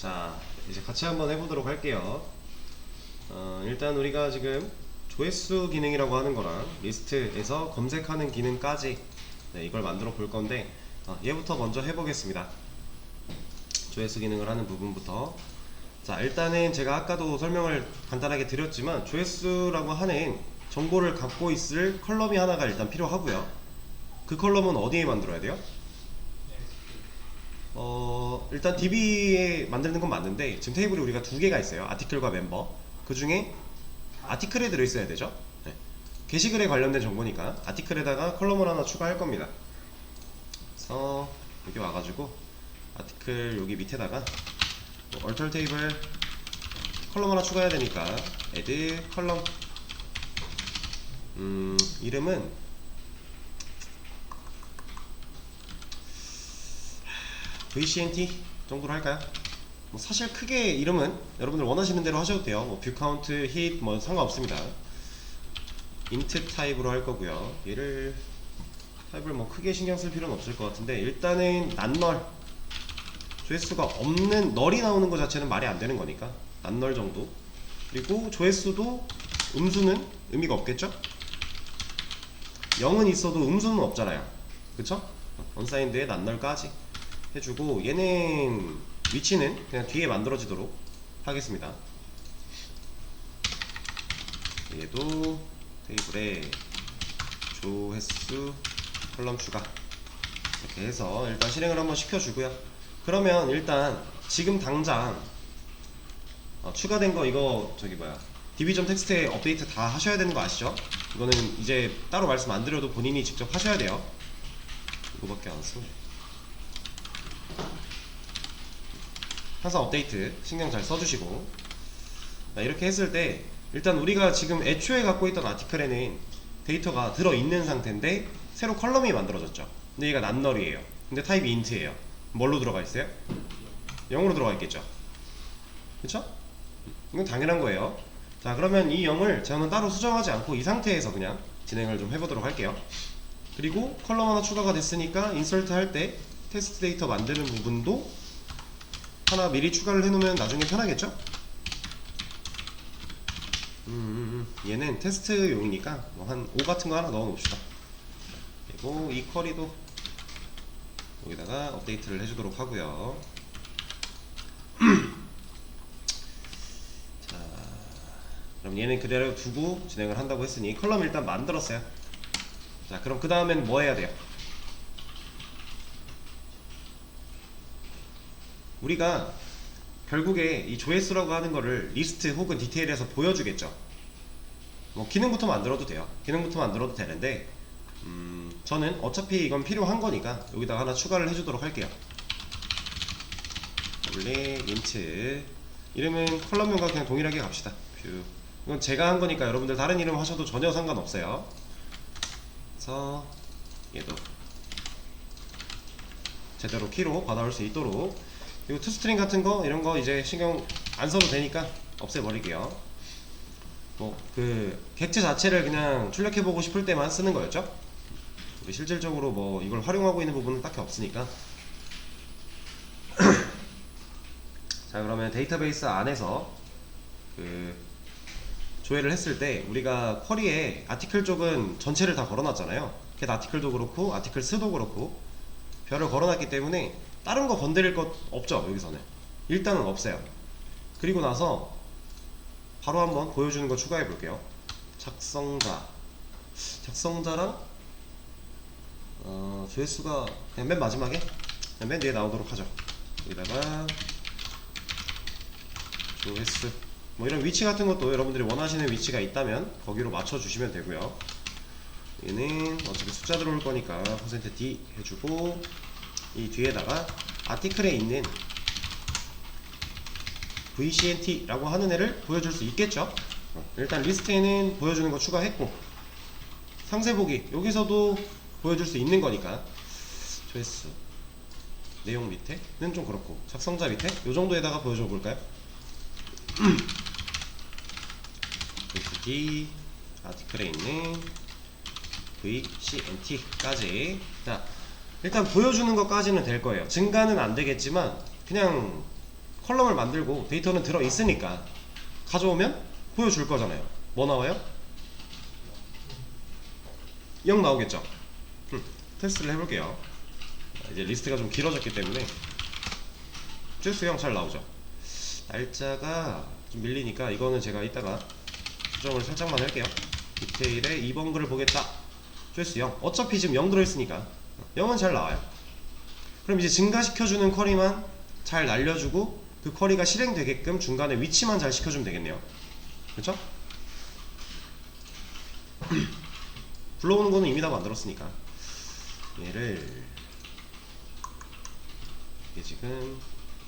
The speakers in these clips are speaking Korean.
자, 이제 같이 한번 해보도록 할게요. 일단 우리가 지금 조회수 기능이라고 하는 거랑 리스트에서 검색하는 기능까지 이걸 만들어 볼 건데, 얘부터 먼저 해보겠습니다. 조회수 기능을 하는 부분부터. 자, 일단은 제가 아까도 설명을 간단하게 드렸지만 조회수라고 하는 정보를 갖고 있을 컬럼이 하나가 일단 필요하고요. 그 컬럼은 어디에 만들어야 돼요? 일단 DB에 만드는 건 맞는데 지금 테이블이 우리가 두 개가 있어요. 아티클과 멤버. 그 중에 아티클에 들어있어야 되죠. 네. 게시글에 관련된 정보니까 아티클에다가 컬럼을 하나 추가할 겁니다. 그래서 여기 와가지고 아티클 여기 밑에다가 얼털 테이블 컬럼 하나 추가해야 되니까 add 컬럼. 이름은 VCNT 정도로 할까요? 뭐 사실 크게 이름은 여러분들 원하시는 대로 하셔도 돼요. 뭐 뷰 카운트, 힛 뭐 상관없습니다. int 타입으로 할 거고요. 얘를 타입을 뭐 크게 신경 쓸 필요는 없을 것 같은데, 일단은 난널 조회수가 없는 널이 나오는 것 자체는 말이 안 되는 거니까 난널 정도. 그리고 조회수도 음수는 의미가 없겠죠? 0은 있어도 음수는 없잖아요. 그쵸? 언사인드에 난널까지 해주고, 얘는 위치는 그냥 뒤에 만들어지도록 하겠습니다. 얘도 테이블에 조회수 컬럼 추가 이렇게 해서 일단 실행을 한번 시켜주고요. 그러면 일단 지금 당장 추가된 거 이거 저기 뭐야 디비전 텍스트에 업데이트 다 하셔야 되는 거 아시죠? 이거는 이제 따로 말씀 안 드려도 본인이 직접 하셔야 돼요. 이거밖에 안 써. 항상 업데이트 신경 잘 써주시고. 이렇게 했을 때 일단 우리가 지금 애초에 갖고 있던 아티클에는 데이터가 들어있는 상태인데 새로 컬럼이 만들어졌죠. 근데 얘가 난널이에요. 근데 타입이 int예요. 뭘로 들어가 있어요? 0으로 들어가 있겠죠. 그쵸? 이건 당연한 거예요. 자, 그러면 이 0을 저는 따로 수정하지 않고 이 상태에서 그냥 진행을 좀 해보도록 할게요. 그리고 컬럼 하나 추가가 됐으니까 인서트 할 때 테스트 데이터 만드는 부분도 하나 미리 추가를 해놓으면 나중에 편하겠죠? 얘는 테스트용이니까 뭐 한 5 같은 거 하나 넣어 놓읍시다. 그리고 이 쿼리도 여기다가 업데이트를 해주도록 하고요. 자, 그럼 얘는 그대로 두고 진행을 한다고 했으니 컬럼 일단 만들었어요. 자, 그럼 그 다음엔 뭐 해야 돼요? 우리가 결국에 이 조회수라고 하는 거를 리스트 혹은 디테일에서 보여주겠죠. 뭐 기능부터 만들어도 돼요. 기능부터 만들어도 되는데 저는 어차피 이건 필요한 거니까 여기다가 하나 추가를 해주도록 할게요. 원래 int 이름은 컬럼명과 그냥 동일하게 갑시다. 뷰. 이건 제가 한 거니까 여러분들 다른 이름 하셔도 전혀 상관없어요. 그래서 얘도 제대로 키로 받아올 수 있도록. 그리고 투스트링 같은 거 이런 거 이제 신경 안 써도 되니까 없애버릴게요. 뭐 그 객체 자체를 그냥 출력해보고 싶을 때만 쓰는 거였죠. 우리 실질적으로 뭐 이걸 활용하고 있는 부분은 딱히 없으니까. 자, 그러면 데이터베이스 안에서 그 조회를 했을 때 우리가 쿼리에 아티클 쪽은 전체를 다 걸어놨잖아요. get 아티클도 그렇고 아티클 스도 그렇고 별을 걸어놨기 때문에 다른 거 건드릴 것 없죠. 여기서는 일단은 없어요. 그리고 나서 바로 한번 보여주는 거 추가해 볼게요. 작성자랑 조회수가 그냥 맨 마지막에 그냥 맨 뒤에 나오도록 하죠. 여기다가 조회수 뭐 이런 위치 같은 것도 여러분들이 원하시는 위치가 있다면 거기로 맞춰 주시면 되고요. 얘는 어차피 숫자 들어올 거니까 %d 해주고, 이 뒤에다가 아티클에 있는 VCNT라고 하는 애를 보여줄 수 있겠죠. 일단 리스트에는 보여주는 거 추가했고, 상세 보기 여기서도 보여줄 수 있는 거니까 조회수 내용 밑에는 좀 그렇고 작성자 밑에 요 정도에다가 보여줘 볼까요? VCT 아티클에 있는 VCNT까지. 자, 일단 보여주는 것까지는 될 거예요. 증가는 안 되겠지만 그냥 컬럼을 만들고 데이터는 들어있으니까 가져오면 보여줄 거잖아요. 뭐 나와요? 0 나오겠죠? 테스트를 해볼게요. 이제 리스트가 좀 길어졌기 때문에 조회수 0 잘 나오죠? 날짜가 좀 밀리니까 이거는 제가 이따가 수정을 살짝만 할게요. 디테일에 2번 글을 보겠다. 조회수 0. 어차피 지금 0 들어있으니까 0은 잘 나와요. 그럼 이제 증가시켜주는 쿼리만 잘 날려주고 그 쿼리가 실행되게끔 중간에 위치만 잘 시켜주면 되겠네요. 그쵸? 불러오는 거는 이미 다 만들었으니까 얘를 이게 지금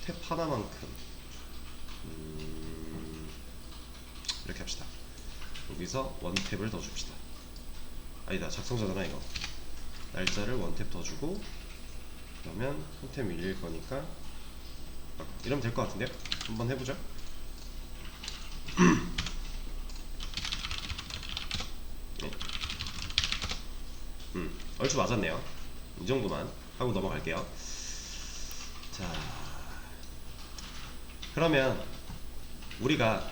탭 하나만큼 이렇게 합시다. 여기서 원탭을 더 줍시다. 아니다, 작성자잖아 이거. 날짜를 원탭 더 주고 그러면 한 탭 밀릴 거니까 이러면 될 것 같은데요? 한번 해보죠. 네. 얼추 맞았네요. 이 정도만 하고 넘어갈게요. 자, 그러면 우리가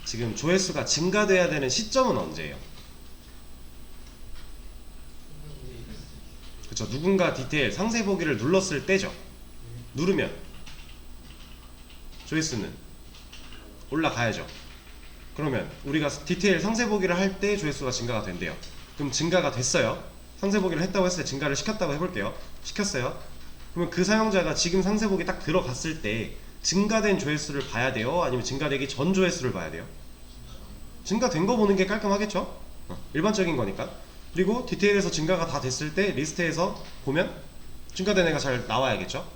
지금 조회수가 증가돼야 되는 시점은 언제예요? 그쵸, 누군가 디테일 상세 보기를 눌렀을 때죠. 누르면 조회수는 올라가야죠. 그러면 우리가 디테일 상세 보기를 할 때 조회수가 증가가 된대요. 그럼 증가가 됐어요. 상세 보기를 했다고 했을 때 증가를 시켰다고 해볼게요. 시켰어요. 그러면 그 사용자가 지금 상세 보기 딱 들어갔을 때 증가된 조회수를 봐야 돼요? 아니면 증가되기 전 조회수를 봐야 돼요? 증가된 거 보는 게 깔끔하겠죠? 일반적인 거니까. 그리고 디테일에서 증가가 다 됐을 때 리스트에서 보면 증가된 애가 잘 나와야겠죠?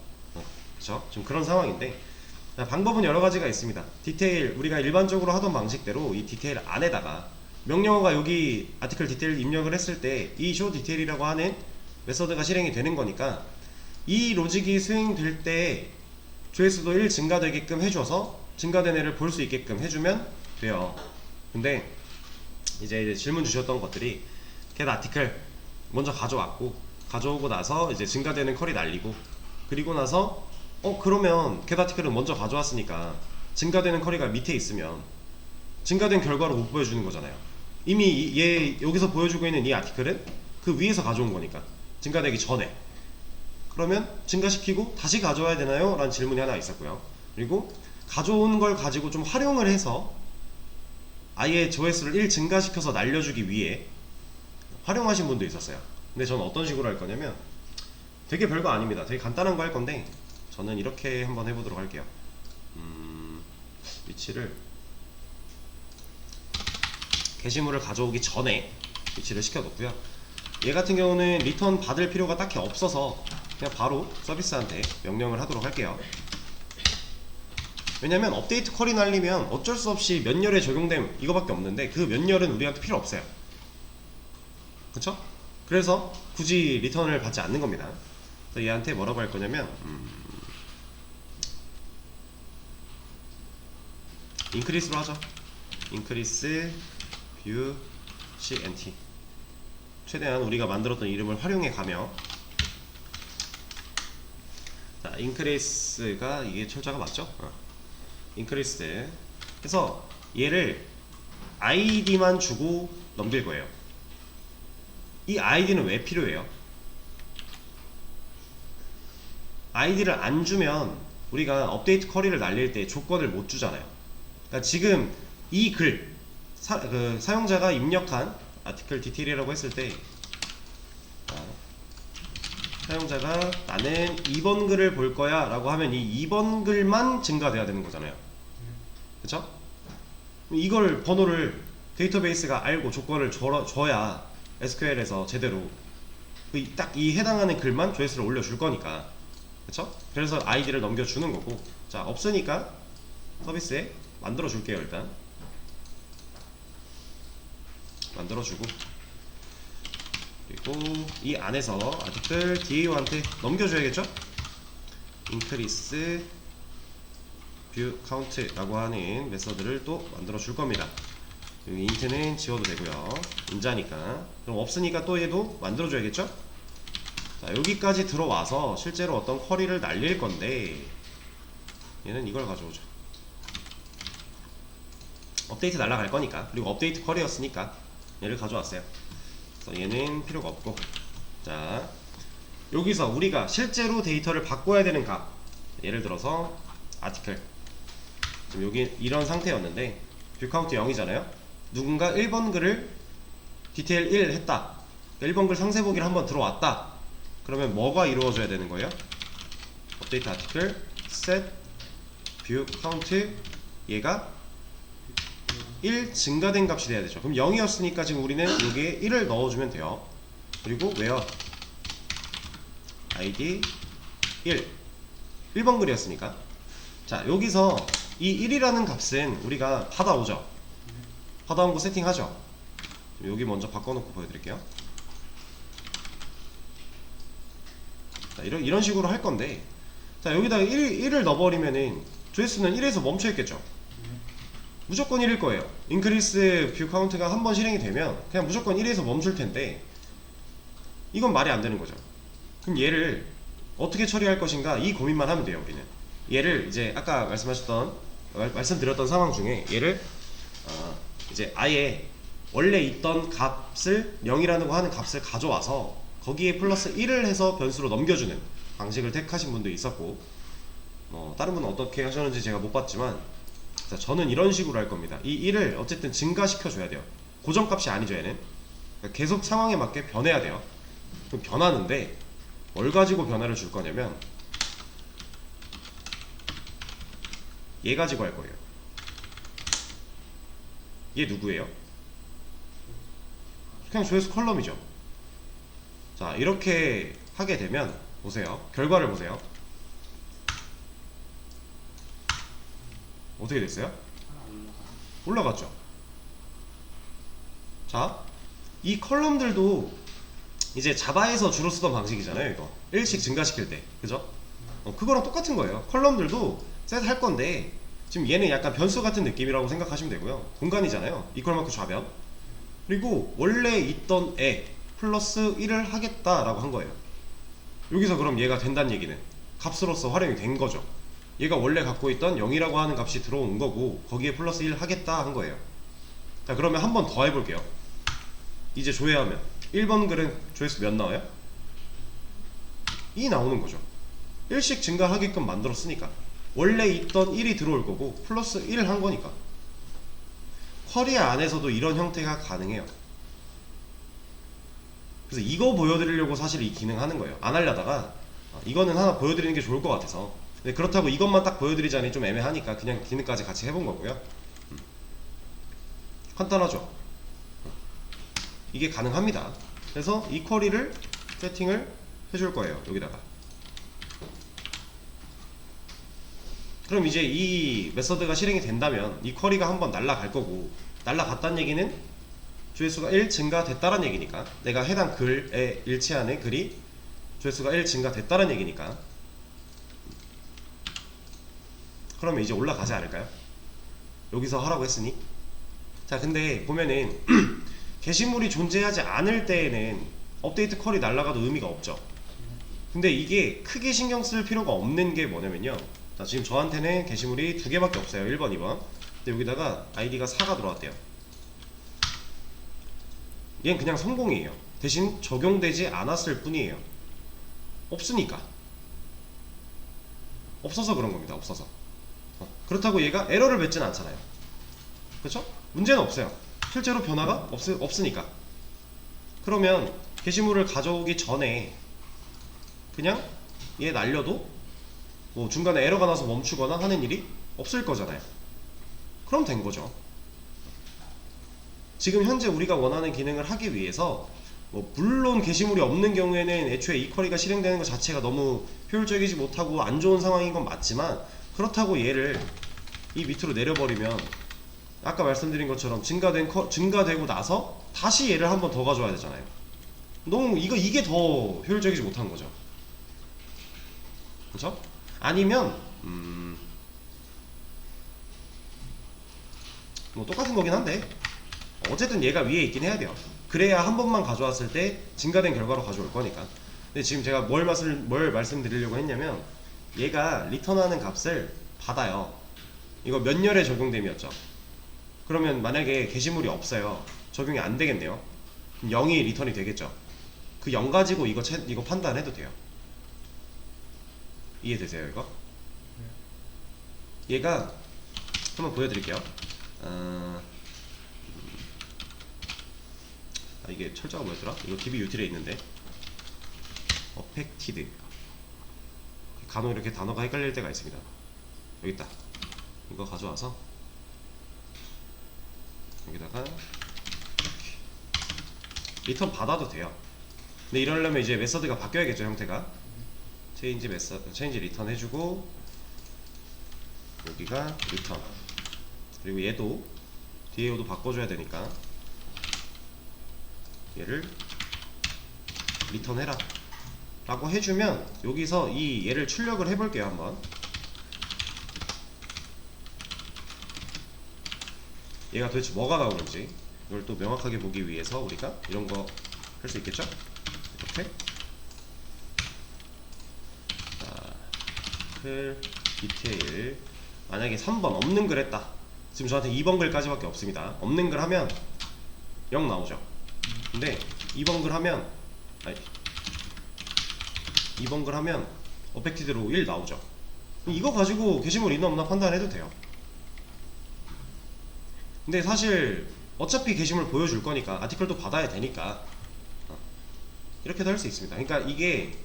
그쵸? 좀 그런 상황인데 방법은 여러 가지가 있습니다. 디테일, 우리가 일반적으로 하던 방식대로 이 디테일 안에다가 명령어가 여기 아티클 디테일 입력을 했을 때 이 show 디테일이라고 하는 메서드가 실행이 되는 거니까 이 로직이 수행될 때 조회수도 1 증가되게끔 해줘서 증가된 애를 볼 수 있게끔 해주면 돼요. 근데 이제 질문 주셨던 것들이 get 아티클 먼저 가져왔고 가져오고 나서 이제 증가되는 컬이 날리고 그리고 나서 그러면 get 아티클은 먼저 가져왔으니까 증가되는 컬이가 밑에 있으면 증가된 결과를 못 보여주는 거잖아요. 이미 얘 여기서 보여주고 있는 이 아티클은 그 위에서 가져온 거니까 증가되기 전에. 그러면 증가시키고 다시 가져와야 되나요? 라는 질문이 하나 있었고요. 그리고 가져온 걸 가지고 좀 활용을 해서 아예 조회수를 1 증가시켜서 날려주기 위해 활용하신 분도 있었어요. 근데 저는 어떤 식으로 할 거냐면 되게 별거 아닙니다. 되게 간단한 거 할 건데 저는 이렇게 한번 해보도록 할게요. 위치를 게시물을 가져오기 전에 위치를 시켜놓고요. 얘 같은 경우는 리턴 받을 필요가 딱히 없어서 그냥 바로 서비스한테 명령을 하도록 할게요. 왜냐면 업데이트 컬이 날리면 어쩔 수 없이 몇 열에 적용됨 이거밖에 없는데 그 몇 열은 우리한테 필요 없어요. 그쵸? 그래서 굳이 리턴을 받지 않는 겁니다. 그래서 얘한테 뭐라고 할 거냐면 increase로 하죠. increase view cnt 최대한 우리가 만들었던 이름을 활용해 가며 자, increase가 이게 철자가 맞죠? increase 그래서 얘를 id만 주고 넘길 거예요. 이 id는 왜 필요해요? id를 안 주면 우리가 업데이트 쿼리를 날릴 때 조건을 못 주잖아요. 그러니까 지금 이 글 사용자가 입력한 아티클 디테일이라고 했을 때 사용자가 나는 2번 글을 볼 거야 라고 하면 이 2번 글만 증가돼야 되는 거잖아요. 그쵸? 이걸 번호를 데이터베이스가 알고 조건을 줘야 SQL에서 제대로 딱 이 해당하는 글만 조회수를 올려줄 거니까. 그쵸? 그래서 아이디를 넘겨주는 거고. 자, 없으니까 서비스에 만들어 줄게요. 일단 만들어주고 그리고 이 안에서 아티클 DAO한테 넘겨줘야겠죠? increase view count 라고 하는 메서드를 또 만들어 줄 겁니다. 여기 int는 지워도 되고요. 인자니까. 그럼 없으니까 또 얘도 만들어 줘야겠죠? 자, 여기까지 들어와서 실제로 어떤 쿼리를 날릴 건데 얘는 이걸 가져오죠. 업데이트 날라갈 거니까. 그리고 업데이트 쿼리였으니까 얘를 가져왔어요. 그래서 얘는 필요가 없고. 자, 여기서 우리가 실제로 데이터를 바꿔야 되는 값, 예를 들어서 아티클, 지금 여기 이런 상태였는데 뷰 카운트 0이잖아요 누군가 1번 글을 디테일 1 했다, 1번 글 상세 보기를 한번 들어왔다. 그러면 뭐가 이루어져야 되는 거예요? 업데이트 아티클 set 뷰 카운트, 얘가 1 증가된 값이 돼야 되죠. 그럼 0이었으니까 지금 우리는 여기에 1을 넣어주면 돼요. 그리고 where id 1번 글이었으니까. 자, 여기서 이 1이라는 값은 우리가 받아오죠. 받아온 거 세팅하죠. 여기 먼저 바꿔놓고 보여드릴게요. 자, 이런 식으로 할 건데, 자, 여기다가 1을 넣어버리면은 조회수는 1에서 멈춰있겠죠. 무조건 1일 거예요. 인크리스 뷰 카운트가 한번 실행이 되면 그냥 무조건 1에서 멈출 텐데, 이건 말이 안 되는 거죠. 그럼 얘를 어떻게 처리할 것인가, 이 고민만 하면 돼요. 우리는 얘를 이제 아까 말씀드렸던 상황 중에 얘를 이제 아예 원래 있던 값을 0이라는 거 하는 값을 가져와서 거기에 플러스 1을 해서 변수로 넘겨주는 방식을 택하신 분도 있었고, 다른 분은 어떻게 하셨는지 제가 못 봤지만, 자, 저는 이런 식으로 할 겁니다. 이 1을 어쨌든 증가시켜 줘야 돼요. 고정값이 아니죠. 얘는 그러니까 계속 상황에 맞게 변해야 돼요. 그럼 변하는데 뭘 가지고 변화를 줄 거냐면 얘 가지고 할 거예요. 얘 누구예요? 그냥 조회수 컬럼이죠. 자, 이렇게 하게 되면 보세요. 결과를 보세요. 어떻게 됐어요? 올라갔죠. 자, 이 컬럼들도 이제 자바에서 주로 쓰던 방식이잖아요. 이거 1씩 증가시킬 때, 그죠? 그거랑 똑같은 거예요. 컬럼들도 셋 할 건데 지금 얘는 약간 변수 같은 느낌이라고 생각하시면 되고요. 공간이잖아요. 이퀄 마크 좌변. 그리고 원래 있던 애 플러스 1을 하겠다라고 한 거예요. 여기서 그럼 얘가 된다는 얘기는 값으로서 활용이 된 거죠. 얘가 원래 갖고 있던 0이라고 하는 값이 들어온 거고 거기에 플러스 1 하겠다 한 거예요. 자, 그러면 한 번 더 해볼게요. 이제 조회하면 1번 글은 조회수 몇 나와요? 2 나오는 거죠. 1씩 증가하게끔 만들었으니까 원래 있던 1이 들어올 거고 플러스 1을 한 거니까. 쿼리 안에서도 이런 형태가 가능해요. 그래서 이거 보여드리려고 사실 이 기능 하는 거예요. 안 하려다가 이거는 하나 보여드리는 게 좋을 것 같아서. 근데 그렇다고 이것만 딱 보여드리자니 좀 애매하니까 그냥 기능까지 같이 해본 거고요. 간단하죠? 이게 가능합니다. 그래서 이 쿼리를 세팅을 해줄 거예요. 여기다가. 그럼 이제 이 메서드가 실행이 된다면 이 쿼리가 한번 날라갈 거고, 날라갔다는 얘기는 조회수가 1 증가됐다는 얘기니까, 내가 해당 글에 일치하는 글이 조회수가 1 증가됐다는 얘기니까, 그러면 이제 올라가지 않을까요? 여기서 하라고 했으니. 자, 근데 보면은 게시물이 존재하지 않을 때에는 업데이트 쿼리 날라가도 의미가 없죠. 근데 이게 크게 신경 쓸 필요가 없는 게 뭐냐면요, 자, 지금 저한테는 게시물이 2개밖에 없어요. 1번, 2번. 근데 여기다가 아이디가 4가 들어왔대요. 얘는 그냥 성공이에요. 대신 적용되지 않았을 뿐이에요. 없으니까. 없어서 그런 겁니다. 없어서. 그렇다고 얘가 에러를 맺진 않잖아요. 그렇죠? 문제는 없어요. 실제로 변화가 없으니까. 그러면 게시물을 가져오기 전에 그냥 얘 날려도 뭐 중간에 에러가 나서 멈추거나 하는 일이 없을 거잖아요. 그럼 된 거죠. 지금 현재 우리가 원하는 기능을 하기 위해서 물론 게시물이 없는 경우에는 애초에 이 쿼리가 실행되는 것 자체가 너무 효율적이지 못하고 안 좋은 상황인 건 맞지만, 그렇다고 얘를 이 밑으로 내려버리면 아까 말씀드린 것처럼 증가되고 나서 다시 얘를 한 번 더 가져와야 되잖아요. 너무 이게 더 효율적이지 못한 거죠. 그렇죠? 아니면 뭐 똑같은 거긴 한데 어쨌든 얘가 위에 있긴 해야 돼요. 그래야 한 번만 가져왔을 때 증가된 결과로 가져올 거니까. 근데 지금 제가 뭘 말씀드리려고 했냐면, 얘가 리턴하는 값을 받아요. 이거 몇 열에 적용됨이었죠. 그러면 만약에 게시물이 없어요. 적용이 안 되겠네요. 그럼 0이 리턴이 되겠죠. 그 0 가지고 이거 판단해도 돼요. 이해되세요 이거? 얘가 한번 보여드릴게요. 이게 철자가 뭐였더라? 이거 DB 유틸에 있는데 어펙티드. 간혹 이렇게 단어가 헷갈릴 때가 있습니다. 여기 있다. 이거 가져와서 여기다가 이렇게 리턴 받아도 돼요. 근데 이러려면 이제 메서드가 바뀌어야겠죠. 형태가 체인지 메서드, 체인지 리턴 해주고 여기가 리턴, 그리고 얘도 DAO도 바꿔줘야 되니까 얘를 리턴해라 라고 해주면 여기서 이 얘를 출력을 해볼게요. 한번 얘가 도대체 뭐가 나오는지 이걸 또 명확하게 보기 위해서 우리가 이런 거 할 수 있겠죠? 이렇게 자, 디테일 만약에 3번 없는 글 했다. 지금 저한테 2번 글까지밖에 없습니다. 없는 글 하면 0 나오죠. 근데 2번 글 하면 2번 글 하면 어펙티드로 1 나오죠. 이거 가지고 게시물 있나 없나 판단해도 돼요. 근데 사실 어차피 게시물 보여줄 거니까 아티클도 받아야 되니까 이렇게도 할 수 있습니다. 그러니까 이게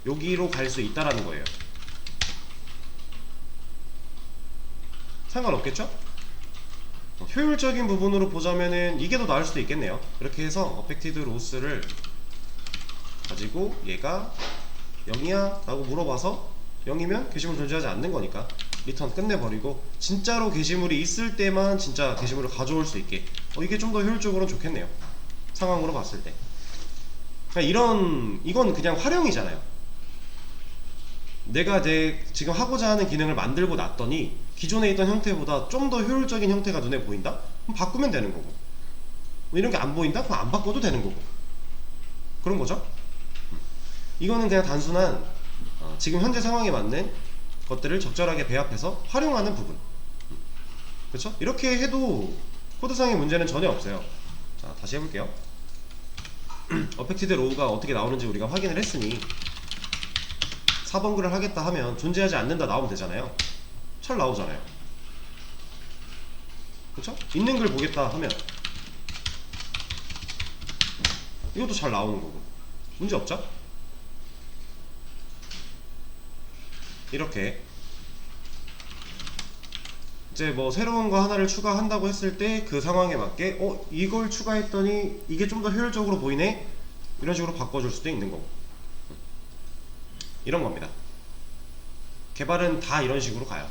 여기로 갈 수 있다라는 거예요. 상관없겠죠? 효율적인 부분으로 보자면은 이게 더 나을 수도 있겠네요. 이렇게 해서 어펙티드 로스를 가지고 얘가 0이야? 라고 물어봐서 0이면 게시물 존재하지 않는 거니까 리턴 끝내버리고 진짜로 게시물이 있을 때만 진짜 게시물을 가져올 수 있게 이게 좀 더 효율적으로는 좋겠네요. 상황으로 봤을 때. 그러니까 이건 그냥 활용이잖아요. 내가 지금 하고자 하는 기능을 만들고 놨더니 기존에 있던 형태보다 좀 더 효율적인 형태가 눈에 보인다? 그럼 바꾸면 되는 거고, 이런 게 안 보인다? 그럼 안 바꿔도 되는 거고, 그런 거죠. 이거는 그냥 단순한 지금 현재 상황에 맞는 것들을 적절하게 배합해서 활용하는 부분. 그렇죠? 이렇게 해도 코드상의 문제는 전혀 없어요. 자, 다시 해볼게요. 어펙티드 로우가 어떻게 나오는지 우리가 확인을 했으니 4번 글을 하겠다 하면 존재하지 않는다 나오면 되잖아요. 잘 나오잖아요. 그쵸? 있는 글 보겠다 하면 이것도 잘 나오는 거고 문제 없죠? 이렇게 이제 뭐 새로운 거 하나를 추가한다고 했을 때 그 상황에 맞게 이걸 추가했더니 이게 좀 더 효율적으로 보이네? 이런 식으로 바꿔줄 수도 있는 거고, 이런 겁니다. 개발은 다 이런 식으로 가요.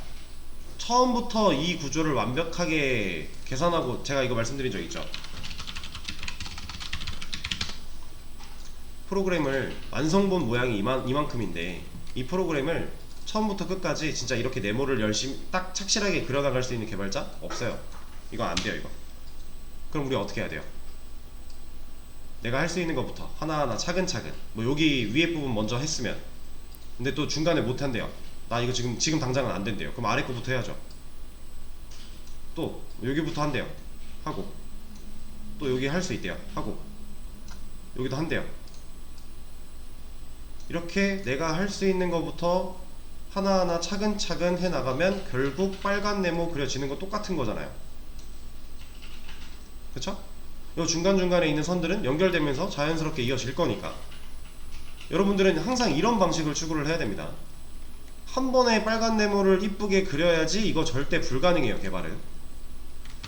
처음부터 이 구조를 완벽하게 계산하고, 제가 이거 말씀드린 적 있죠. 프로그램을 완성본 모양이 이만큼인데 이 프로그램을 처음부터 끝까지 진짜 이렇게 네모를 열심히 딱 착실하게 그려나갈 수 있는 개발자 없어요. 이거 안 돼요. 이거 그럼 우리 어떻게 해야 돼요? 내가 할 수 있는 것부터 하나하나 차근차근, 뭐 여기 위에 부분 먼저 했으면 근데 또 중간에 못 한대요. 나 이거 지금 당장은 안 된대요. 그럼 아래 거부터 해야죠. 또 여기부터 한대요. 하고 또 여기 할 수 있대요. 하고 여기도 한대요. 이렇게 내가 할 수 있는 것부터 하나하나 차근차근 해나가면 결국 빨간 네모 그려지는 거 똑같은 거잖아요. 그쵸? 요 중간중간에 있는 선들은 연결되면서 자연스럽게 이어질 거니까 여러분들은 항상 이런 방식을 추구를 해야 됩니다. 한 번에 빨간 네모를 이쁘게 그려야지 이거 절대 불가능해요. 개발은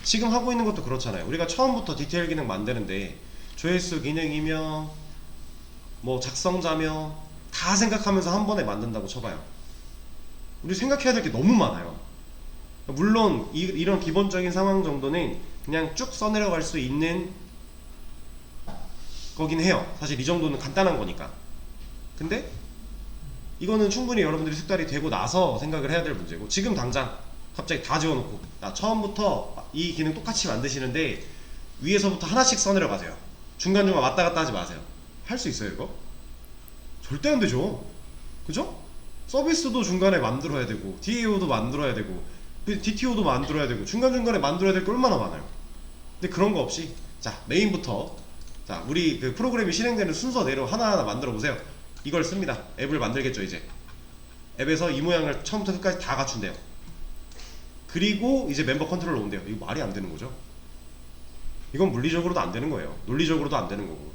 지금 하고 있는 것도 그렇잖아요. 우리가 처음부터 디테일 기능 만드는데 조회수 기능이며 뭐 작성자며 다 생각하면서 한 번에 만든다고 쳐봐요. 우리 생각해야 될 게 너무 많아요. 물론 이런 기본적인 상황 정도는 그냥 쭉 써내려갈 수 있는 거긴 해요. 사실 이 정도는 간단한 거니까. 근데 이거는 충분히 여러분들이 숙달이 되고 나서 생각을 해야 될 문제고, 지금 당장 갑자기 다 지워놓고 처음부터 이 기능 똑같이 만드시는데 위에서부터 하나씩 써내려가세요. 중간중간 왔다 갔다 하지 마세요. 할 수 있어요 이거? 절대 안 되죠. 그죠? 서비스도 중간에 만들어야 되고 DAO도 만들어야 되고 DTO도 만들어야 되고 중간중간에 만들어야 될 게 얼마나 많아요. 근데 그런 거 없이 자 메인부터 자 우리 그 프로그램이 실행되는 순서대로 하나하나 만들어 보세요. 이걸 씁니다. 앱을 만들겠죠. 이제 앱에서 이 모양을 처음부터 끝까지 다 갖춘대요. 그리고 이제 멤버 컨트롤러 온대요. 이거 말이 안 되는 거죠. 이건 물리적으로도 안 되는 거예요. 논리적으로도 안 되는 거고.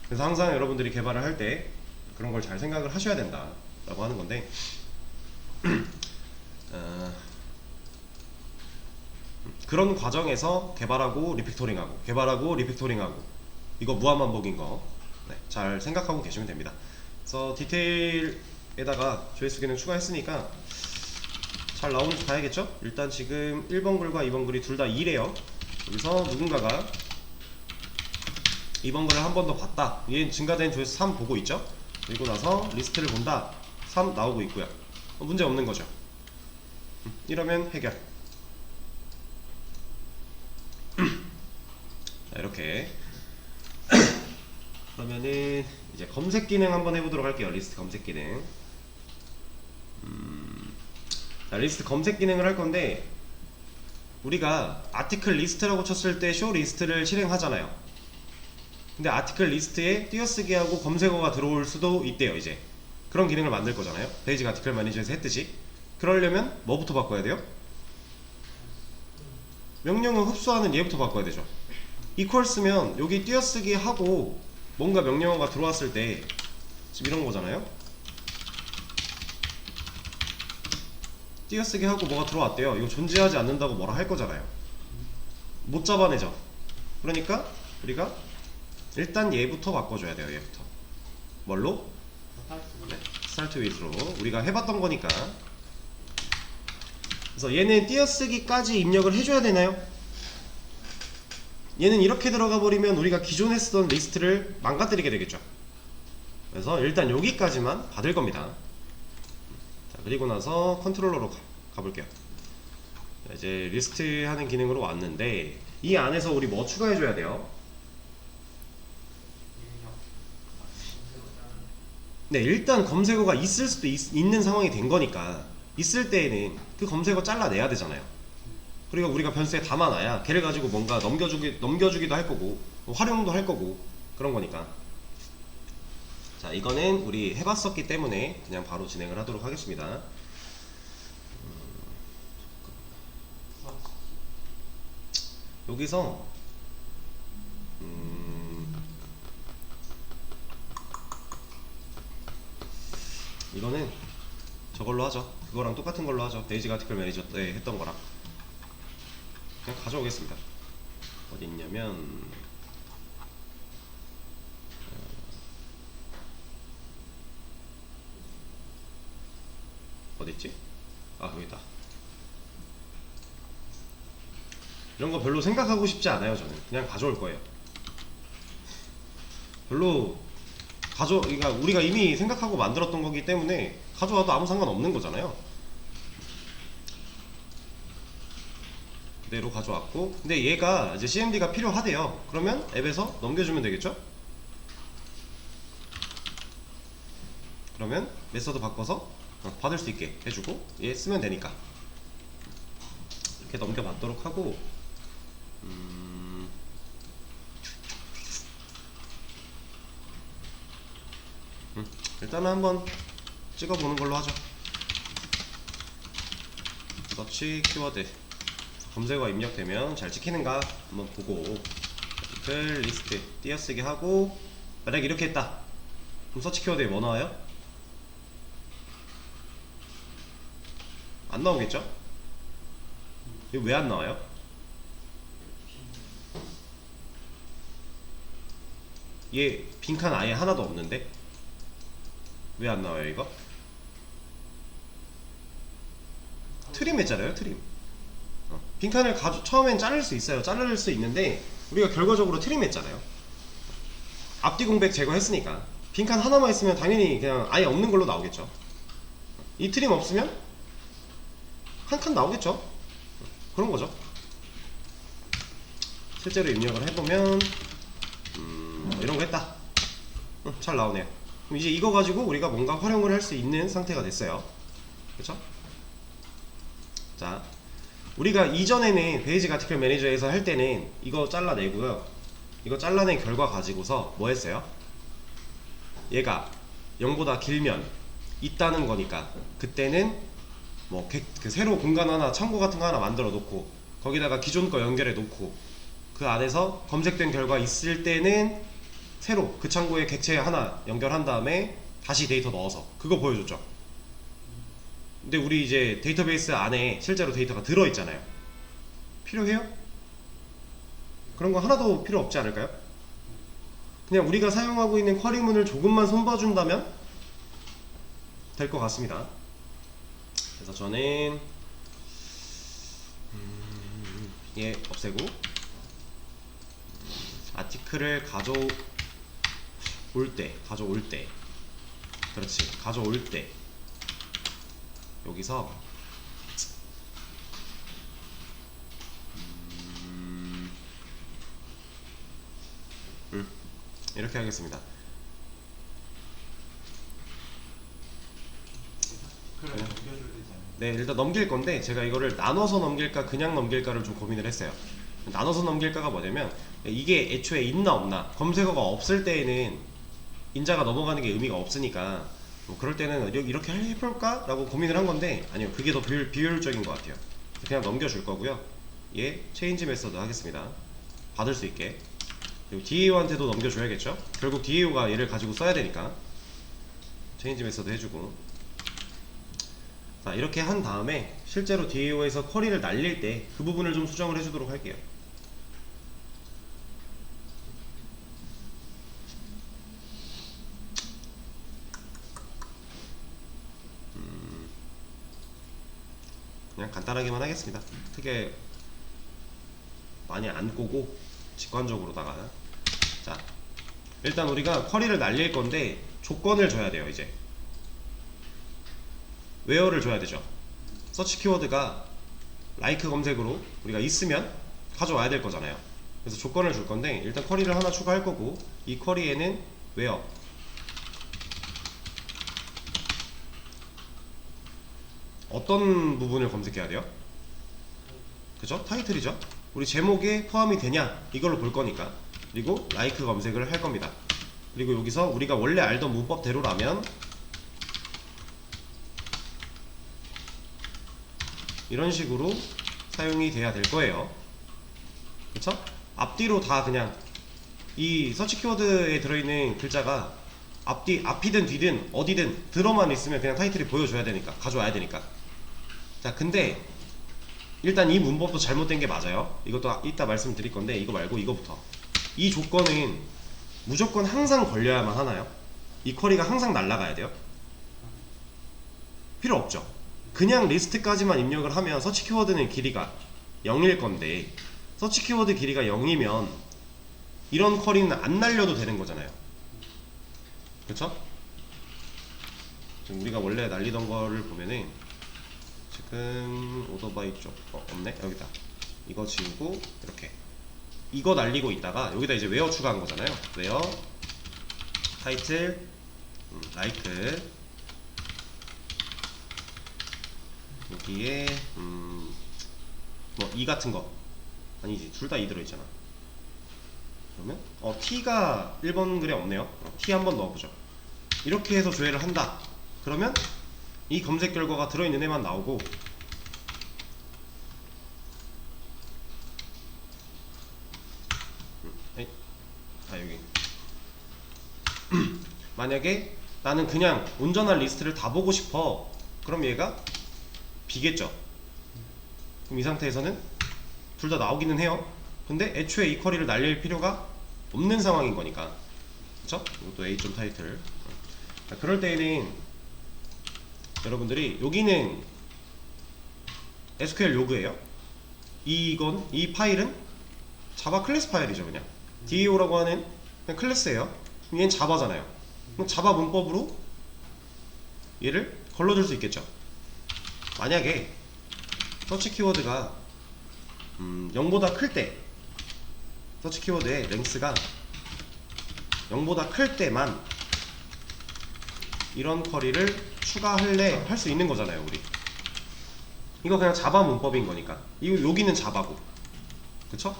그래서 항상 여러분들이 개발을 할 때 그런 걸 잘 생각을 하셔야 된다 라고 하는 건데 그런 과정에서 개발하고 리팩토링하고 개발하고 리팩토링하고 이거 무한반복인 거 잘 생각하고 계시면 됩니다. 그래서 디테일에다가 조회수 기능 추가했으니까 잘 나오는지 봐야겠죠? 일단 지금 1번 글과 2번 글이 둘 다 2래요. 여기서 누군가가 2번 글을 한 번 더 봤다. 얘는 증가된 조회수 3 보고 있죠? 그리고 나서 리스트를 본다. 3 나오고 있고요. 문제 없는 거죠. 이러면 해결. 자, 이렇게 그러면은 이제 검색 기능 한번 해보도록 할게요. 리스트 검색 기능. 자, 리스트 검색 기능을 할 건데 우리가 아티클 리스트라고 쳤을 때 쇼 리스트를 실행하잖아요. 근데 아티클 리스트에 띄어쓰기하고 검색어가 들어올 수도 있대요. 이제 그런 기능을 만들 거잖아요. 베이직 아티클 매니저에서 했듯이. 그러려면 뭐부터 바꿔야 돼요? 명령어 흡수하는 얘부터 바꿔야 되죠. equals면 여기 띄어쓰기 하고 뭔가 명령어가 들어왔을 때 지금 이런 거잖아요. 띄어쓰기 하고 뭐가 들어왔대요. 이거 존재하지 않는다고 뭐라 할 거잖아요. 못 잡아내죠. 그러니까 우리가 일단 얘부터 바꿔줘야 돼요. 얘부터 뭘로? 네, start with로 우리가 해봤던 거니까. 그래서 얘는 띄어쓰기까지 입력을 해줘야 되나요? 얘는 이렇게 들어가 버리면 우리가 기존에 쓰던 리스트를 망가뜨리게 되겠죠. 그래서 일단 여기까지만 받을 겁니다. 자, 그리고 나서 컨트롤러로 가볼게요. 자, 이제 리스트 하는 기능으로 왔는데 이 안에서 우리 뭐 추가해줘야 돼요? 네, 일단 검색어가 있을 수도 있는 상황이 된 거니까 있을 때에는 그 검색어 잘라내야 되잖아요. 그리고 우리가 변수에 담아놔야 걔를 가지고 뭔가 넘겨주기도 할 거고 활용도 할 거고 그런 거니까. 자, 이거는 우리 해봤었기 때문에 그냥 바로 진행을 하도록 하겠습니다. 여기서 이거는 저걸로 하죠. 그거랑 똑같은 걸로 하죠. 베이직 아티클 매니저 때 했던 거랑 그냥 가져오겠습니다. 어디 있냐면 어디 있지? 아, 여기 있다. 이런 거 별로 생각하고 싶지 않아요. 저는 그냥 가져올 거예요. 별로 그러니까 우리가 이미 생각하고 만들었던 거기 때문에 가져와도 아무 상관없는 거잖아요. 그대로 가져왔고, 근데 얘가 이제 CMD가 필요하대요. 그러면 앱에서 넘겨주면 되겠죠? 그러면 메서드 바꿔서 받을 수 있게 해주고 얘 쓰면 되니까 이렇게 넘겨받도록 하고 일단은 한번 찍어보는 걸로 하죠. 서치 키워드 검색어가 입력되면 잘 찍히는가 한번 보고 아티클 리스트 띄어쓰기 하고 만약에 이렇게 했다. 그럼 서치 키워드에 뭐 나와요? 안 나오겠죠? 이거 왜 안 나와요? 얘 빈칸 아예 하나도 없는데 왜 안 나와요 이거? 트림 했잖아요. 트림. 빈칸을 처음엔 자를 수 있어요. 자를 수 있는데 우리가 결과적으로 트림 했잖아요. 앞뒤 공백 제거했으니까 빈칸 하나만 있으면 당연히 그냥 아예 없는 걸로 나오겠죠. 이 트림 없으면 한 칸 나오겠죠. 그런 거죠. 실제로 입력을 해보면 이런 거 했다. 잘 나오네요. 그럼 이제 이거 가지고 우리가 뭔가 활용을 할 수 있는 상태가 됐어요. 그쵸? 자, 우리가 이전에는 베이직 아티클 매니저에서 할 때는 이거 잘라내고요. 이거 잘라낸 결과 가지고서 뭐 했어요? 얘가 0보다 길면 있다는 거니까 그때는 뭐 그 새로 공간 하나, 창고 같은 거 하나 만들어 놓고 거기다가 기존 거 연결해 놓고 그 안에서 검색된 결과 있을 때는 새로 그 창고에 객체 하나 연결한 다음에 다시 데이터 넣어서 그거 보여줬죠. 근데 우리 이제 데이터베이스 안에 실제로 데이터가 들어있잖아요. 필요해요? 그런 거 하나도 필요 없지 않을까요? 그냥 우리가 사용하고 있는 쿼리문을 조금만 손봐준다면 될 것 같습니다. 그래서 저는 얘 없애고 아티클을 가져올 때 그렇지, 가져올 때 여기서 이렇게 하겠습니다. 네, 일단 넘길 건데 제가 이거를 나눠서 넘길까 그냥 넘길까를 좀 고민을 했어요. 나눠서 넘길까가 뭐냐면 이게 애초에 있나 없나 검색어가 없을 때에는 인자가 넘어가는 게 의미가 없으니까 뭐 그럴 때는 이렇게 해볼까? 라고 고민을 한 건데 아니요, 그게 더 비효율적인 것 같아요. 그냥 넘겨줄 거고요. 얘 체인지 메서드 하겠습니다. 받을 수 있게. 그리고 DAO한테도 넘겨줘야겠죠? 결국 DAO가 얘를 가지고 써야 되니까 체인지 메서드 해주고. 자, 이렇게 한 다음에 실제로 DAO에서 쿼리를 날릴 때 그 부분을 좀 수정을 해주도록 할게요. 그냥 간단하게만 하겠습니다. 크게 많이 안 꼬고 직관적으로다가. 자, 일단 우리가 쿼리를 날릴 건데 조건을 줘야 돼요. 이제 웨어를 줘야 되죠. 서치 키워드가 like 검색으로 우리가 있으면 가져와야 될 거잖아요. 그래서 조건을 줄 건데 일단 쿼리를 하나 추가할 거고 이 쿼리에는 where 어떤 부분을 검색해야 돼요? 그죠? 타이틀이죠. 우리 제목에 포함이 되냐 이걸로 볼 거니까. 그리고 like 검색을 할 겁니다. 그리고 여기서 우리가 원래 알던 문법대로라면 이런 식으로 사용이 돼야 될 거예요. 그쵸? 앞뒤로 다 그냥 이 서치 키워드에 들어있는 글자가 앞이든 뒤든 어디든 들어만 있으면 그냥 타이틀이 보여줘야 되니까, 가져와야 되니까. 자, 근데 일단 이 문법도 잘못된 게 맞아요. 이것도 이따 말씀드릴 건데 이거 말고 이거부터. 이 조건은 무조건 항상 걸려야만 하나요? 이 쿼리가 항상 날아가야 돼요? 필요 없죠. 그냥 리스트까지만 입력을 하면 서치 키워드는 길이가 0일 건데 서치 키워드 길이가 0이면 이런 쿼리는 안 날려도 되는 거잖아요. 그쵸? 지금 우리가 원래 날리던 거를 보면은 지금 오더바이 쪽 없네? 여기다. 이거 지우고 이렇게 이거 날리고 있다가 여기다 이제 웨어 추가한 거잖아요. 웨어 타이틀 like 여기에 뭐 이 같은 거 아니지, 둘 다 이 들어있잖아. 그러면 t가 1번 글에 없네요. t 한번 넣어보죠. 이렇게 해서 조회를 한다. 그러면 이 검색 결과가 들어있는 애만 나오고 여기 만약에 나는 그냥 온전한 리스트를 다 보고 싶어. 그럼 얘가 B겠죠. 그럼 이 상태에서는 둘 다 나오기는 해요. 근데 애초에 이 쿼리를 날릴 필요가 없는 상황인 거니까. 그쵸? 이것도 A 좀 타이틀. 그럴 때에는 여러분들이 여기는 SQL 로그예요. 이 파일은 자바 클래스 파일이죠. 그냥 DAO라고 하는 그냥 클래스예요. 얘는 자바잖아요. 그럼 자바 문법으로 얘를 걸러줄 수 있겠죠. 만약에 서치 키워드가 0보다 클 때, 서치 키워드의 랭스가 0보다 클 때만 이런 쿼리를 추가할래 할 수 있는 거잖아요. 우리 이거 그냥 자바 문법인 거니까. 이거 여기는 자바고, 그쵸?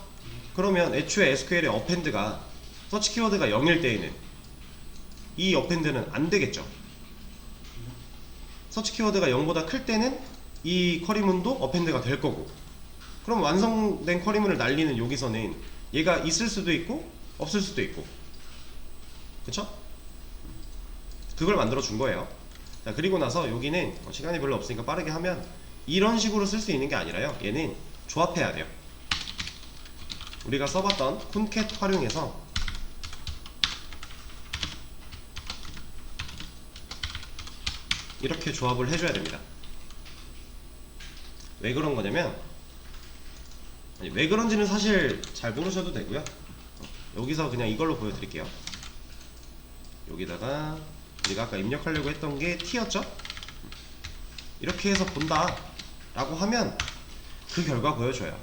그러면 애초에 SQL의 어펜드가 서치 키워드가 0일 때에는 이 어펜드는 안 되겠죠. 서치 키워드가 0보다 클 때는 이 쿼리문도 어펜드가 될 거고, 그럼 완성된 쿼리문을 날리는 여기서는 얘가 있을 수도 있고 없을 수도 있고, 그쵸? 그걸 만들어 준 거예요. 자, 그리고 나서 여기는 시간이 별로 없으니까 빠르게 하면 이런 식으로 쓸 수 있는 게 아니라요, 얘는 조합해야 돼요. 우리가 써봤던 쿤캣 활용해서 이렇게 조합을 해줘야 됩니다. 왜 그런 거냐면, 아니, 왜 그런지는 사실 잘 모르셔도 되고요. 여기서 그냥 이걸로 보여드릴게요. 여기다가 우리가 아까 입력하려고 했던 게 t였죠? 이렇게 해서 본다 라고 하면 그 결과 보여줘요.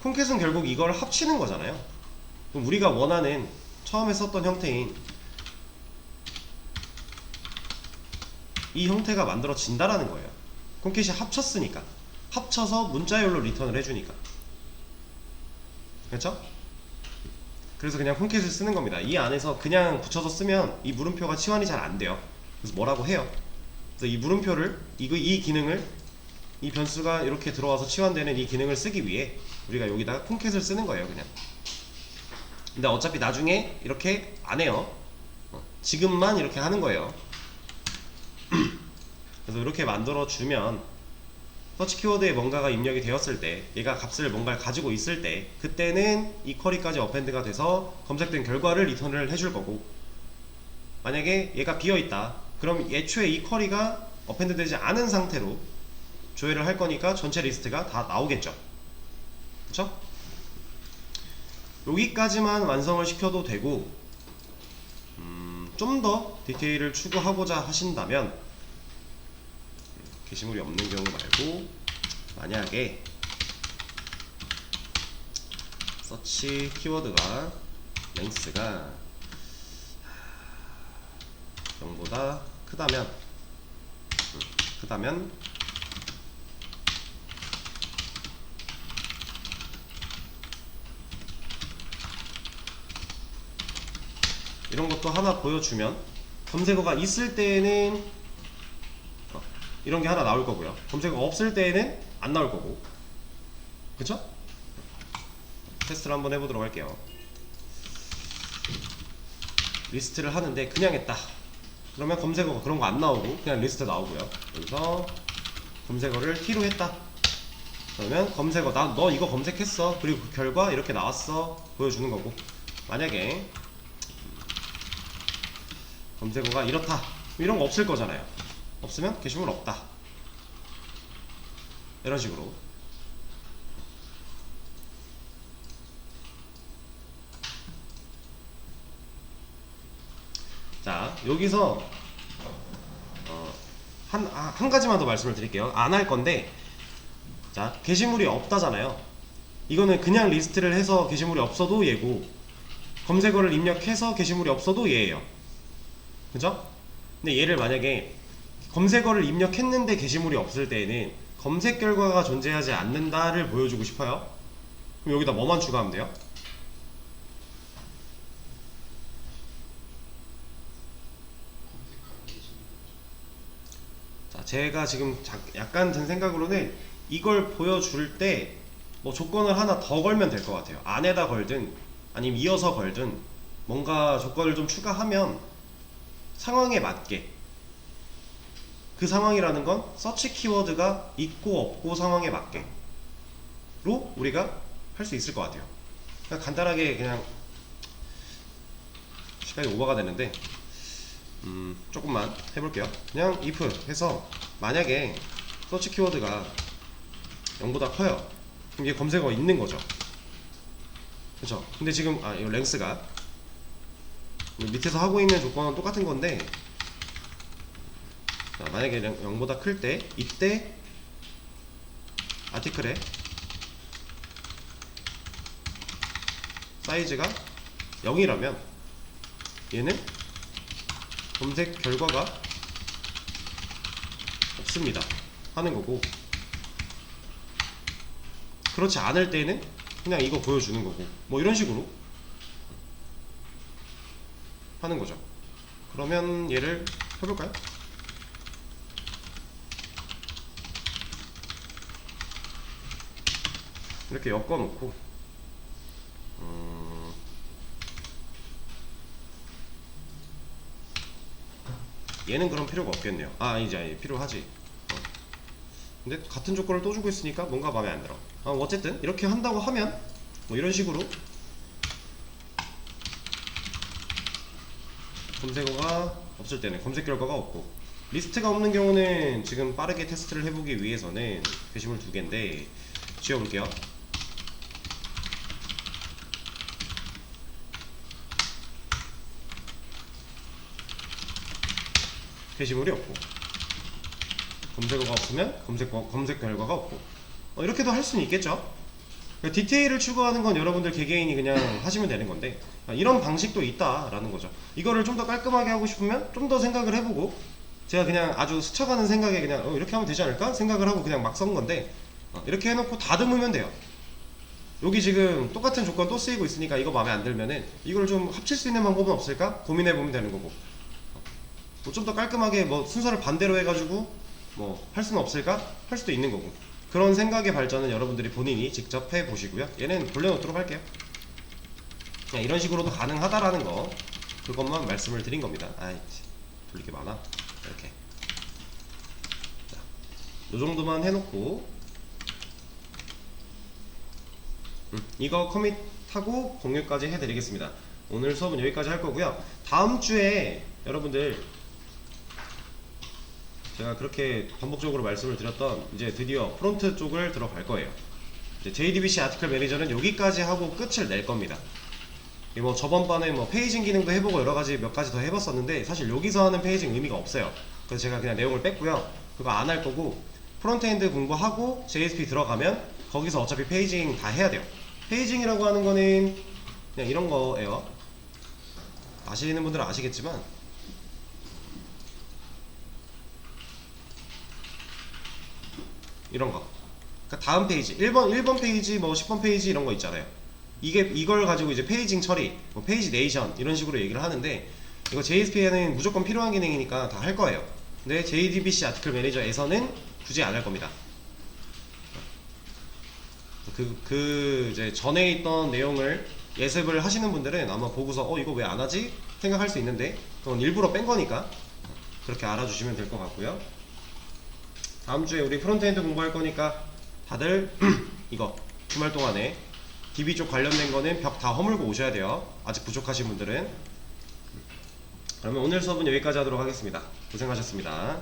콘캣은 결국 이걸 합치는 거잖아요. 그럼 우리가 원하는 처음에 썼던 형태인 이 형태가 만들어진다라는 거예요. 콘캣이 합쳤으니까, 합쳐서 문자열로 리턴을 해주니까, 그렇죠? 그래서 그냥 콘캣을 쓰는 겁니다. 이 안에서 그냥 붙여서 쓰면 이 물음표가 치환이 잘 안 돼요. 그래서 뭐라고 해요. 그래서 이 물음표를, 이 기능을, 이 변수가 이렇게 들어와서 치환되는 이 기능을 쓰기 위해 우리가 여기다가 콘캣을 쓰는 거예요, 그냥. 근데 어차피 나중에 이렇게 안 해요. 지금만 이렇게 하는 거예요. 그래서 이렇게 만들어주면 서치 키워드에 뭔가가 입력이 되었을 때, 얘가 값을 뭔가를 가지고 있을 때, 그때는 이 쿼리까지 어펜드가 돼서 검색된 결과를 리턴을 해줄 거고, 만약에 얘가 비어있다, 그럼 애초에 이 쿼리가 어펜드 되지 않은 상태로 조회를 할 거니까 전체 리스트가 다 나오겠죠. 그쵸? 여기까지만 완성을 시켜도 되고, 좀 더 디테일을 추구하고자 하신다면, 게시물이 없는 경우 말고, 만약에 서치 키워드가 랭스가 0보다 크다면 이런 것도 하나 보여주면, 검색어가 있을 때에는 이런 게 하나 나올 거고요, 검색어가 없을 때에는 안 나올 거고, 그쵸? 테스트를 한번 해보도록 할게요. 리스트를 하는데 그냥 했다, 그러면 검색어가 그런 거 안 나오고 그냥 리스트 나오고요. 여기서 검색어를 t로 했다, 그러면 검색어, 너 이거 검색했어, 그리고 그 결과 이렇게 나왔어 보여주는 거고, 만약에 검색어가 이렇다, 이런 거 없을 거잖아요. 없으면 게시물 없다, 이런 식으로. 자, 여기서 한 가지만 더 말씀을 드릴게요. 안 할 건데, 자, 게시물이 없다잖아요. 이거는 그냥 리스트를 해서 게시물이 없어도 얘고, 검색어를 입력해서 게시물이 없어도 얘예요. 그죠? 근데 얘를 만약에 검색어를 입력했는데 게시물이 없을 때에는 검색 결과가 존재하지 않는다를 보여주고 싶어요. 그럼 여기다 뭐만 추가하면 돼요? 자, 제가 지금 약간 든 생각으로는 이걸 보여줄 때 뭐 조건을 하나 더 걸면 될 것 같아요. 안에다 걸든 아니면 이어서 걸든 뭔가 조건을 좀 추가하면 상황에 맞게, 그 상황이라는 건 서치 키워드가 있고 없고 상황에 맞게로 우리가 할 수 있을 것 같아요. 그냥 간단하게, 그냥 시간이 오버가 되는데 조금만 해볼게요. 그냥 if 해서 만약에 서치 키워드가 0보다 커요, 그럼 이게 검색어가 있는 거죠. 그쵸? 근데 지금 이거 랭스가 밑에서 하고 있는 조건은 똑같은 건데, 자, 만약에 0보다 클 때, 이때 아티클의 사이즈가 0이라면 얘는 검색 결과가 있습니다 하는 거고, 그렇지 않을 때는 그냥 이거 보여주는 거고, 뭐 이런 식으로 하는 거죠. 그러면 얘를 해볼까요? 이렇게 엮어놓고, 얘는 그럼 필요가 없겠네요. 이제 필요하지. 근데 같은 조건을 또 주고 있으니까 뭔가 마음에 안 들어. 어쨌든 이렇게 한다고 하면 뭐 이런 식으로 검색어가 없을 때는 검색 결과가 없고, 리스트가 없는 경우는 지금 빠르게 테스트를 해보기 위해서는 게시물 2개인데 지워볼게요. 게시물이 없고, 검색어가 없으면 검색 결과가 없고, 이렇게도 할 수는 있겠죠. 그러니까 디테일을 추구하는 건 여러분들 개개인이 그냥 하시면 되는 건데, 이런 방식도 있다라는 거죠. 이거를 좀 더 깔끔하게 하고 싶으면 좀 더 생각을 해보고, 제가 그냥 아주 스쳐가는 생각에 그냥 이렇게 하면 되지 않을까 생각을 하고 그냥 막 쓴 건데, 이렇게 해놓고 다듬으면 돼요. 여기 지금 똑같은 조건 또 쓰이고 있으니까 이거 마음에 안 들면은 이걸 좀 합칠 수 있는 방법은 없을까 고민해보면 되는 거고, 뭐 좀 더 깔끔하게 뭐 순서를 반대로 해가지고 뭐 할 수는 없을까 할 수도 있는 거고, 그런 생각의 발전은 여러분들이 본인이 직접 해보시고요. 얘는 돌려놓도록 할게요. 그냥 이런 식으로도 가능하다라는 거, 그것만 말씀을 드린 겁니다. 돌릴 게 많아. 이렇게 자, 요 정도만 해놓고, 이거 커밋하고 공유까지 해드리겠습니다. 오늘 수업은 여기까지 할 거고요. 다음 주에 여러분들 제가 그렇게 반복적으로 말씀을 드렸던 이제 드디어 프론트 쪽을 들어갈 거예요. 이제 JDBC 아티클 매니저는 여기까지 하고 끝을 낼 겁니다. 뭐 저번 반에 뭐 페이징 기능도 해보고 여러 가지 몇 가지 더 해봤었는데, 사실 여기서 하는 페이징 의미가 없어요. 그래서 제가 그냥 내용을 뺐고요. 그거 안 할 거고, 프론트엔드 공부하고 JSP 들어가면 거기서 어차피 페이징 다 해야 돼요. 페이징이라고 하는 거는 그냥 이런 거예요. 아시는 분들은 아시겠지만, 이런 거. 그러니까 다음 페이지, 1번 페이지, 뭐 10번 페이지 이런 거 있잖아요. 이걸 가지고 이제 페이징 처리, 뭐 페이지 네이션 이런 식으로 얘기를 하는데, 이거 JSP에는 무조건 필요한 기능이니까 다 할 거예요. 근데 JDBC 아티클 매니저에서는 굳이 안 할 겁니다. 이제 전에 있던 내용을 예습을 하시는 분들은 아마 보고서 이거 왜 안 하지? 생각할 수 있는데, 그건 일부러 뺀 거니까 그렇게 알아주시면 될 것 같고요. 다음 주에 우리 프론트엔드 공부할 거니까 다들 이거 주말 동안에 DB 쪽 관련된 거는 벽 다 허물고 오셔야 돼요. 아직 부족하신 분들은. 그러면 오늘 수업은 여기까지 하도록 하겠습니다. 고생하셨습니다.